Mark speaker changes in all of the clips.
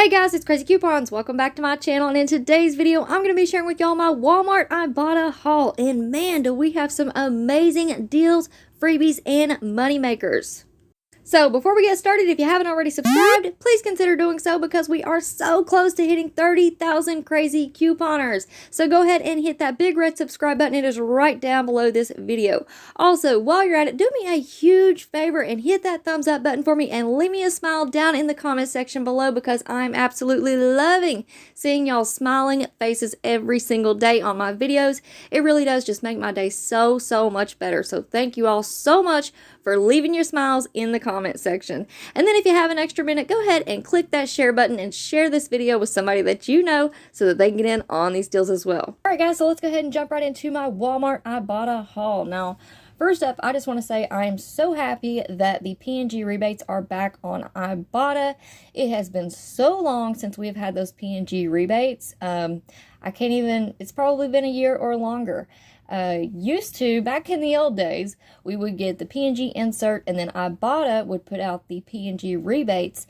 Speaker 1: Hey guys, it's Crazy Coupons. Welcome back to my channel, and in today's video, I'm going to be sharing with y'all my Walmart Ibotta haul. And man, do we have some amazing deals, freebies, and money makers. So before we get started, if you haven't already subscribed, please consider doing so because we are so close to hitting 30,000 crazy couponers. So go ahead and hit that big red subscribe button. It is right down below this video. Also, while you're at it, do me a huge favor and hit that thumbs up button for me and leave me a smile down in the comment section below because I'm absolutely loving seeing y'all smiling faces every single day on my videos. It really does just make my day so much better. So thank you all so much for leaving your smiles in the comment section. And then if you have an extra minute, go ahead and click that share button and share this video with somebody that you know so that they can get in on these deals as well. Alright guys, so let's go ahead and jump right into my Walmart Ibotta haul. Now, first up, I just want to say I am so happy that the P&G rebates are back on Ibotta. It has been so long since we've had those P&G rebates. I can't even, it's probably been a year or longer. Used to, back in the old days, we would get the P&G insert and then Ibotta would put out the P&G rebates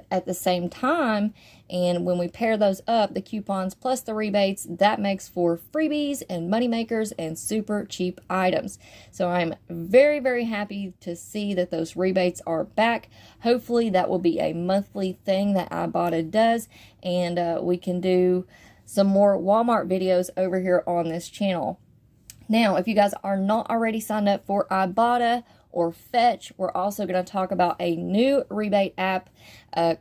Speaker 1: at the same time, and when we pair those up, the coupons plus the rebates, that makes for freebies and money makers and super cheap items. So I'm very happy to see that those rebates are back. Hopefully that will be a monthly thing that Ibotta does, and we can do some more Walmart videos over here on this channel. Now, if you guys are not already signed up for Ibotta or Fetch, we're also going to talk about a new rebate app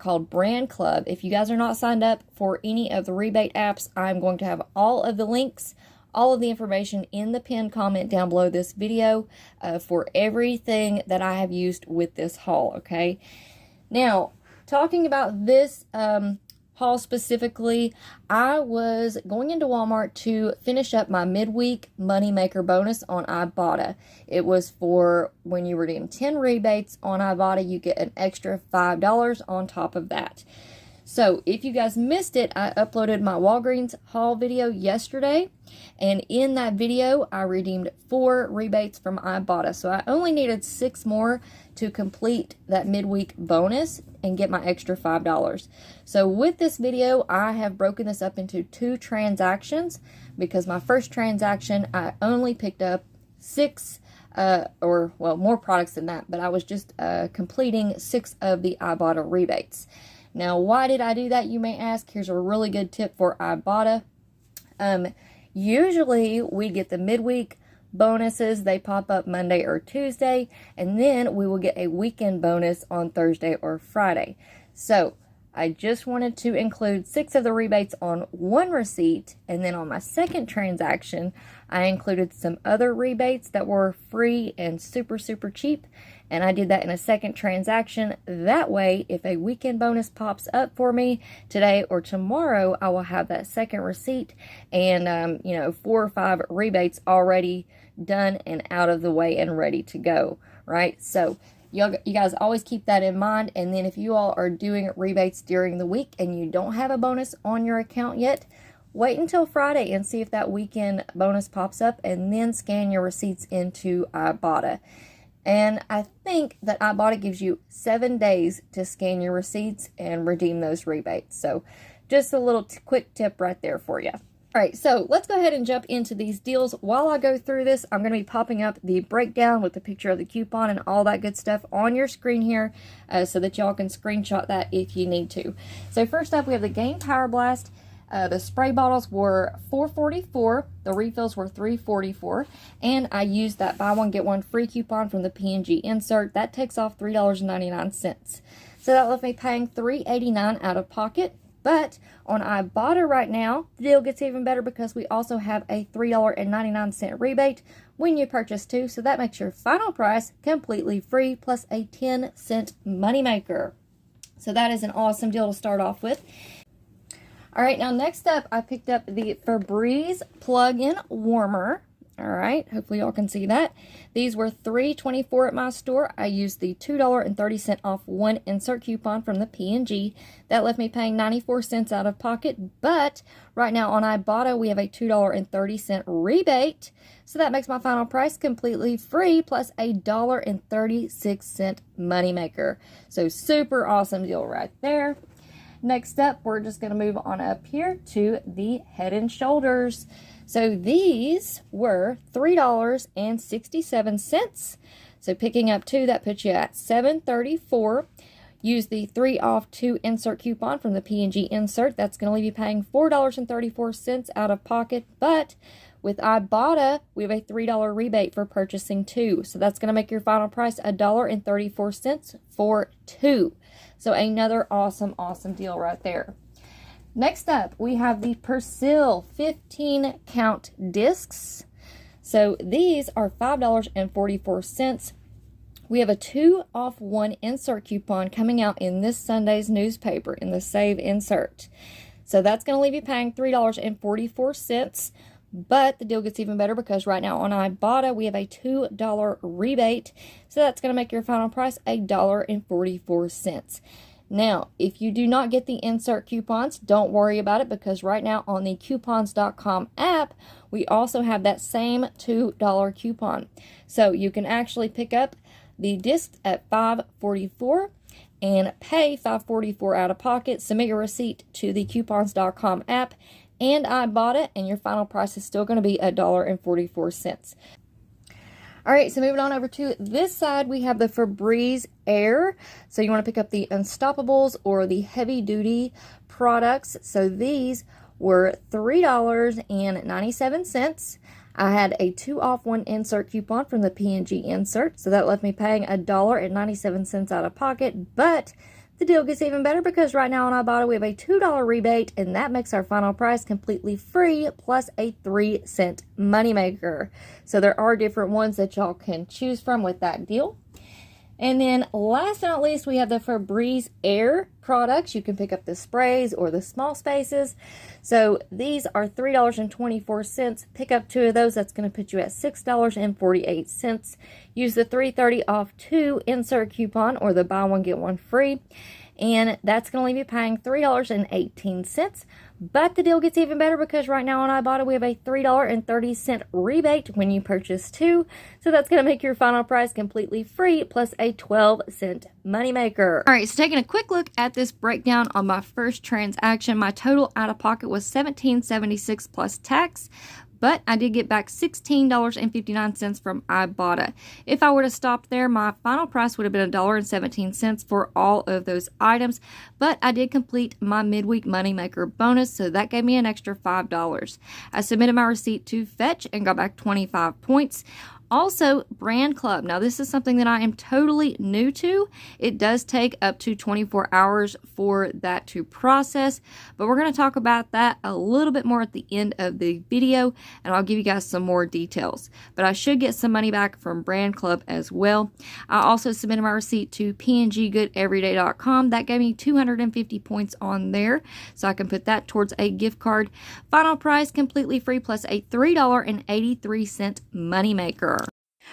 Speaker 1: called Brand Club. If you guys are not signed up for any of the rebate apps, I'm going to have all of the links, all of the information in the pinned comment down below this video for everything that I have used with this haul, okay? Now, talking about this haul specifically, I was going into Walmart to finish up my midweek money maker bonus on Ibotta. It was for when you redeem 10 rebates on Ibotta, you get an extra $5 on top of that. So if you guys missed it, I uploaded my Walgreens haul video yesterday, and in that video I redeemed 4 rebates from Ibotta. So I only needed 6 more to complete that midweek bonus and get my extra $5. So with this video, I have broken this up into 2 transactions because my first transaction I only picked up 6 or well, more products than that, but I was just completing 6 of the Ibotta rebates. Now, why did I do that, you may ask? Here's a really good tip for Ibotta. Usually, we get the midweek bonuses. They pop up Monday or Tuesday, and then we will get a weekend bonus on Thursday or Friday. So, I just wanted to include 6 of the rebates on one receipt, and then on my second transaction, I included some other rebates that were free and super cheap, and I did that in a second transaction. That way, if a weekend bonus pops up for me today or tomorrow, I will have that second receipt and, you know, 4 or 5 rebates already done and out of the way and ready to go, right? So, you guys always keep that in mind. And then if you all are doing rebates during the week and you don't have a bonus on your account yet, wait until Friday and see if that weekend bonus pops up, and then scan your receipts into Ibotta. And I think that Ibotta gives you 7 days to scan your receipts and redeem those rebates. So just a little quick tip right there for you. Alright, so let's go ahead and jump into these deals. While I go through this, I'm going to be popping up the breakdown with the picture of the coupon and all that good stuff on your screen here so that y'all can screenshot that if you need to. So first up, we have the Gain Power Blast. The spray bottles were $4.44, the refills were $3.44, and I used that buy one get one free coupon from the P&G insert. That takes off $3.99. So that left me paying $3.89 out of pocket. But on Ibotta right now, the deal gets even better because we also have a $3.99 rebate when you purchase 2. So that makes your final price completely free plus a 10-cent moneymaker. So that is an awesome deal to start off with. Alright, now next up, I picked up the Febreze plug-in warmer. Alright, hopefully y'all can see that. These were $3.24 at my store. I used the $2.30 off one insert coupon from the P&G. That left me paying 94 cents out of pocket, but right now on Ibotta we have a $2.30 rebate. So that makes my final price completely free plus a $1.36 moneymaker. So super awesome deal right there. Next up, we're just going to move on up here to the Head and Shoulders. So these were $3.67. So picking up 2, that puts you at $7.34. Use the 3 off 2 insert coupon from the P&G insert. That's going to leave you paying $4.34 out of pocket. But with Ibotta, we have a $3 rebate for purchasing 2. So that's going to make your final price $1.34 for 2. So another awesome, awesome deal right there. Next up, we have the Purcell 15 count discs. So these are $5.44. We have a 2 off 1 insert coupon coming out in this Sunday's newspaper in the Save insert. So that's going to leave you paying $3.44. But the deal gets even better because right now on Ibotta, we have a $2 rebate. So that's going to make your final price $1.44. Now, if you do not get the insert coupons, don't worry about it because right now on the coupons.com app, we also have that same $2 coupon. So you can actually pick up the disc at $5.44 and pay $5.44 out of pocket. Submit your receipt to the coupons.com app and Ibotta, and your final price is still going to be $1.44. All right, so moving on over to this side, we have the Febreze Air. So you want to pick up the Unstoppables or the heavy duty products. So these were $3.97. I had a 2 off 1 insert coupon from the P&G insert. So that left me paying $1.97 out of pocket. But the deal gets even better because right now on Ibotta we have a $2 rebate, and that makes our final price completely free plus a 3-cent moneymaker. So there are different ones that y'all can choose from with that deal. And then last but not least, we have the Febreze Air products. You can pick up the sprays or the small spaces. So these are $3.24. Pick up 2 of those. That's going to put you at $6.48. Use the 330 off 2 insert coupon or the buy one get one free. And that's going to leave you paying $3.18. But the deal gets even better because right now on Ibotta we have a $3.30 rebate when you purchase 2. So that's going to make your final price completely free plus a 12-cent moneymaker. All right, so taking a quick look at this breakdown on my first transaction, my total out of pocket was $17.76 plus tax. But I did get back $16.59 from Ibotta. If I would have stopped there, my final price would have been $1.17 for all of those items. But I did complete my midweek moneymaker bonus, so that gave me an extra $5. I submitted my receipt to Fetch and got back 25 points. Also, Brand Club. Now, this is something that I am totally new to. It does take up to 24 hours for that to process, but we're going to talk about that a little bit more at the end of the video, and I'll give you guys some more details. But I should get some money back from Brand Club as well. I also submitted my receipt to pngoodeveryday.com. That gave me 250 points on there, so I can put that towards a gift card. Final price completely free plus a $3.83 moneymaker.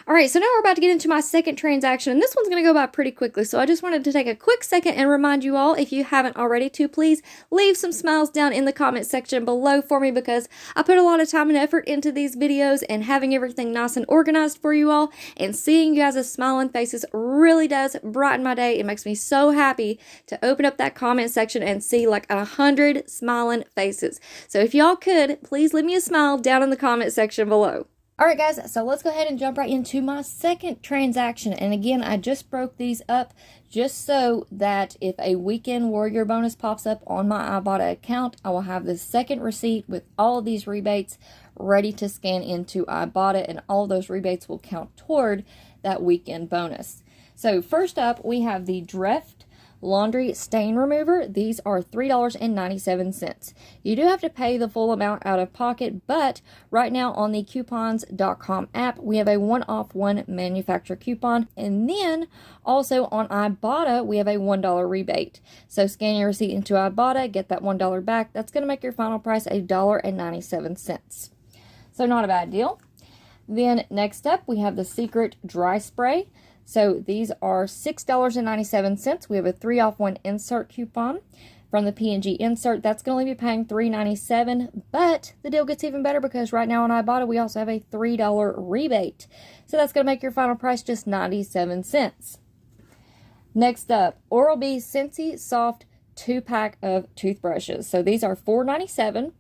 Speaker 1: All right, so now we're about to get into my second transaction, and this one's going to go by pretty quickly, so I just wanted to take a quick second and remind you all, if you haven't already, to please leave some smiles down in the comment section below for me because I put a lot of time and effort into these videos and having everything nice and organized for you all, and seeing you guys' smiling faces really does brighten my day. It makes me so happy to open up that comment section and see like 100 smiling faces. So if y'all could, please leave me a smile down in the comment section below. Alright guys, so let's go ahead and jump right into my second transaction. And again, I just broke these up just so that if a Weekend Warrior bonus pops up on my Ibotta account, I will have the second receipt with all of these rebates ready to scan into Ibotta, and all of those rebates will count toward that weekend bonus. So first up, we have the Drift Laundry Stain Remover. These are $3.97. You do have to pay the full amount out of pocket, but right now on the coupons.com app, we have a 1 off 1 manufacturer coupon, and then also on Ibotta, we have a $1 rebate. So scan your receipt into Ibotta, get that $1 back. That's going to make your final price $1.97. So not a bad deal. Then next up, we have the Secret Dry Spray. So these are $6.97. We have a 3 off 1 insert coupon from the P&G insert. That's going to leave you paying $3.97, but the deal gets even better because right now on Ibotta, we also have a $3 rebate. So that's going to make your final price just 97 cents. Next up, Oral-B Scentsy Soft 2-pack of toothbrushes. So these are $4.97.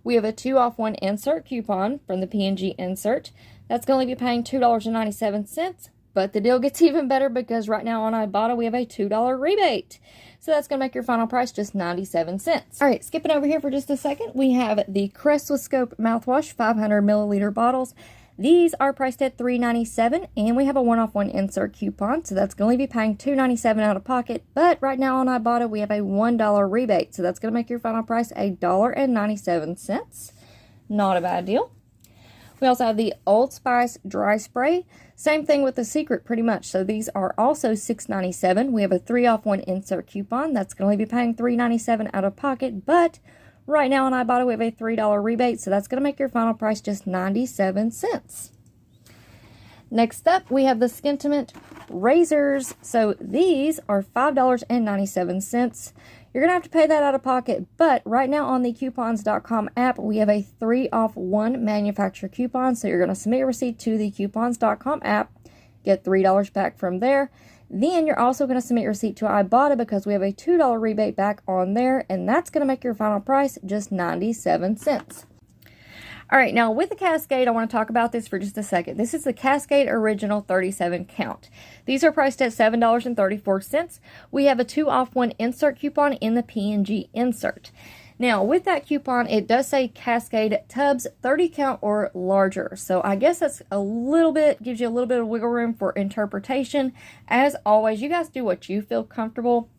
Speaker 1: We have a 2 off 1 insert coupon from the P&G insert. That's going to leave you paying $2.97. But the deal gets even better because right now on Ibotta we have a $2 rebate. So that's going to make your final price just 97 cents. All right, skipping over here for just a second, we have the Crest with Scope mouthwash, 500 milliliter bottles. These are priced at $3.97, and we have a 1 off 1 insert coupon, so that's going to be paying $2.97 out of pocket. But right now on Ibotta, we have a $1 rebate, so that's going to make your final price $1.97. Not a bad deal. We also have the Old Spice Dry Spray. Same thing with the Secret, pretty much. So these are also $6.97. We have a 3 off 1 insert coupon. That's going to leave you paying $3.97 out of pocket, but right now on Ibotta, we have a $3 rebate, so that's going to make your final price just 97 cents. Next up, we have the Skintamint Razors. So these are $5.97. You're going to have to pay that out of pocket, but right now on the coupons.com app, we have a 3 off 1 manufacturer coupon. So you're going to submit your receipt to the coupons.com app, get $3 back from there. Then you're also going to submit your receipt to Ibotta because we have a $2 rebate back on there, and that's going to make your final price just 97 cents. All right, now with the Cascade, I want to talk about this for just a second. This is the Cascade Original 37 count. These are priced at $7.34. We have a 2 off 1 insert coupon in the P&G insert. Now, with that coupon, it does say Cascade tubs 30 count or larger. So I guess that's a little bit, gives you a little bit of wiggle room for interpretation. As always, you guys do what you feel comfortable.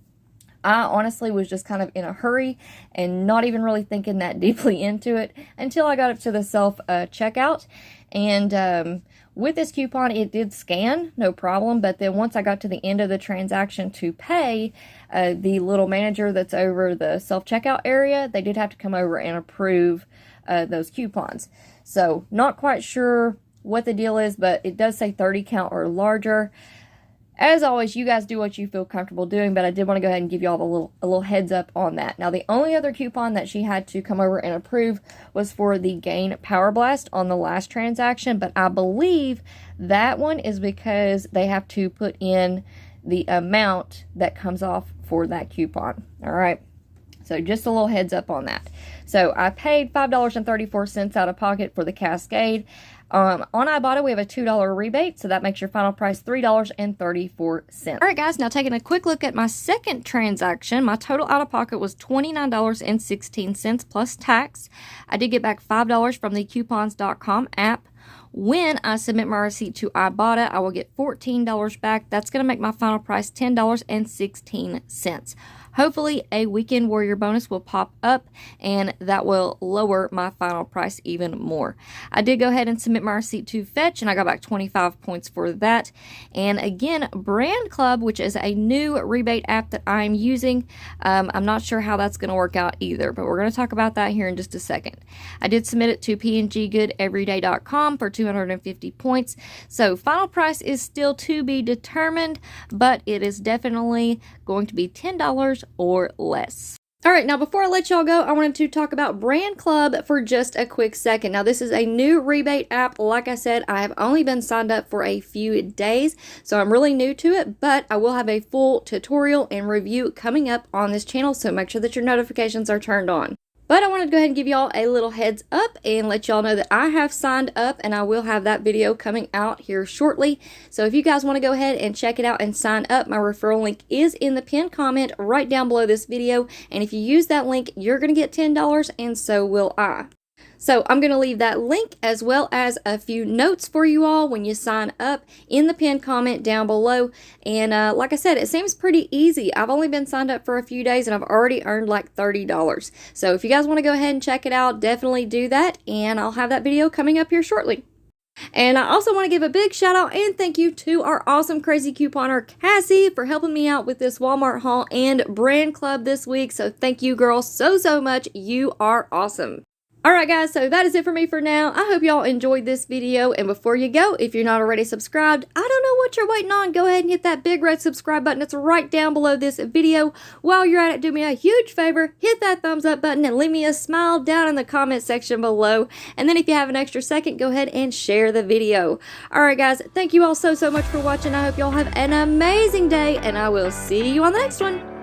Speaker 1: I honestly was just kind of in a hurry and not even really thinking that deeply into it until I got up to the self-checkout. And with this coupon, it did scan, no problem. But then once I got to the end of the transaction to pay, the little manager that's over the self-checkout area, they did have to come over and approve those coupons. So not quite sure what the deal is, but it does say 30 count or larger. As always, you guys do what you feel comfortable doing, but I did want to go ahead and give you all a little heads up on that. Now, the only other coupon that she had to come over and approve was for the Gain Power Blast on the last transaction, but I believe that one is because they have to put in the amount that comes off for that coupon. All right. So just a little heads up on that. So I paid $5.34 out of pocket for the Cascade. On Ibotta, we have a $2 rebate, so that makes your final price $3.34. All right, guys, now taking a quick look at my second transaction, my total out-of-pocket was $29.16 plus tax. I did get back $5 from the coupons.com app. When I submit my receipt to Ibotta, I will get $14 back. That's going to make my final price $10.16. Hopefully, a Weekend Warrior bonus will pop up, and that will lower my final price even more. I did go ahead and submit my receipt to Fetch, and I got back 25 points for that. And again, Brand Club, which is a new rebate app that I'm using, I'm not sure how that's going to work out either, but we're going to talk about that here in just a second. I did submit it to pngoodeveryday.com for 250 points. So final price is still to be determined, but it is definitely going to be $10 or less. All right, now before I let y'all go, I wanted to talk about Brand Club for just a quick second. Now, this is a new rebate app. Like I said, I have only been signed up for a few days, so I'm really new to it, but I will have a full tutorial and review coming up on this channel, so make sure that your notifications are turned on. But I wanted to go ahead and give y'all a little heads up and let y'all know that I have signed up, and I will have that video coming out here shortly. So if you guys want to go ahead and check it out and sign up, my referral link is in the pinned comment right down below this video. And if you use that link, you're going to get $10, and so will I. So I'm going to leave that link as well as a few notes for you all when you sign up in the pinned comment down below. And like I said, it seems pretty easy. I've only been signed up for a few days and I've already earned like $30. So if you guys want to go ahead and check it out, definitely do that. And I'll have that video coming up here shortly. And I also want to give a big shout out and thank you to our awesome crazy couponer Craz-E for helping me out with this Walmart haul and Brand Club this week. So thank you girls so much. You are awesome. Alright guys, so that is it for me for now. I hope y'all enjoyed this video, and before you go, if you're not already subscribed, I don't know what you're waiting on. Go ahead and hit that big red subscribe button. It's right down below this video. While you're at it, do me a huge favor, hit that thumbs up button and leave me a smile down in the comment section below. And then if you have an extra second, go ahead and share the video. Alright guys, thank you all so much for watching. I hope y'all have an amazing day, and I will see you on the next one.